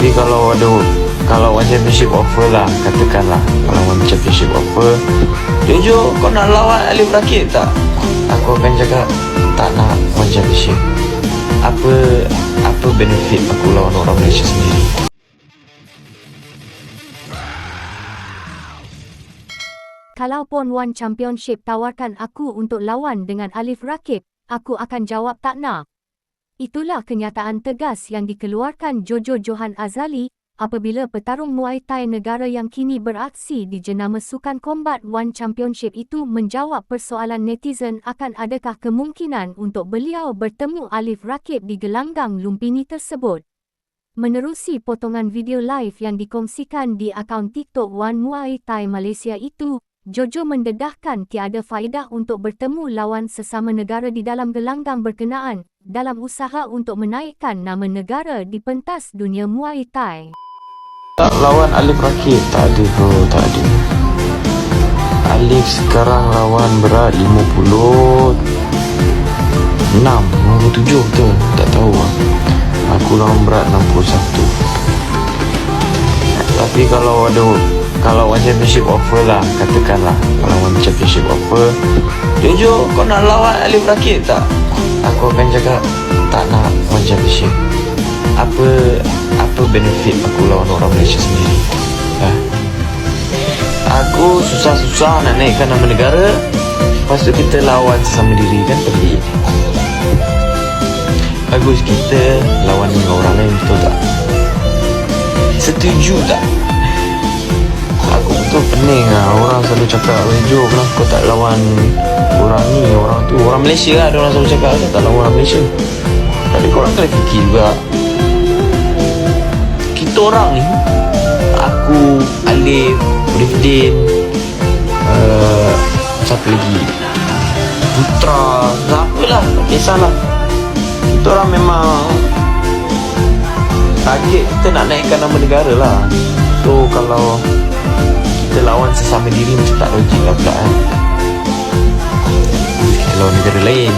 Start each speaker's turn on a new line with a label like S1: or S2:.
S1: Tapi kalau One Championship offer lah, katakanlah kalau One Championship offer, Jojo kau nak lawan Alif Rakib tak? Aku akan cakap tak nak One Championship. Apa benefit aku lawan orang Malaysia sendiri?
S2: Kalaupun One Championship tawarkan aku untuk lawan dengan Alif Rakib, aku akan jawab tak nak. Itulah kenyataan tegas yang dikeluarkan Jojo Johan Azali apabila petarung Muay Thai negara yang kini beraksi di jenama Sukan Kombat One Championship itu menjawab persoalan netizen akan adakah kemungkinan untuk beliau bertemu Alif Rakib di gelanggang Lumpini tersebut. Menerusi potongan video live yang dikongsikan di akaun TikTok One Muay Thai Malaysia itu, Jojo mendedahkan tiada faedah untuk bertemu lawan sesama negara di dalam gelanggang berkenaan dalam usaha untuk menaikkan nama negara di pentas dunia Muay Thai.
S1: Tak lawan Alif Rakib, tak ada bro, tak ada. Alif sekarang lawan berat 56, 57 betul, tak tahu lah. Aku lawan berat 61. Tapi kalau One Championship offer lah, katakanlah kalau One Championship offer, Jojo kau nak lawan Alif Rakib tak? Aku akan cakap tak nak One Championship. Apa benefit aku lawan orang Malaysia sendiri? Aku susah-susah nak naikkan nama negara, lepas tu kita lawan sesama diri, kan pelik. Bagus kita lawan dengan orang lain, betul tak? Setuju tak? Aku betul pening lah. Orang selalu cakap, Jo kenapa kau tak lawan orang ni, orang tu, orang Malaysia lah. Diorang selalu cakap tak lawan orang Malaysia. Tapi korang kena fikir juga, kita orang ni, aku, Alif, Rifdin, siapa lagi, Putra, siapa lah, tak kisahlah. Kita orang memang target kita nak naikkan nama negara lah. So kalau kita lawan sesama diri macam tak logik lah pula kan. Kita lawan negara lain,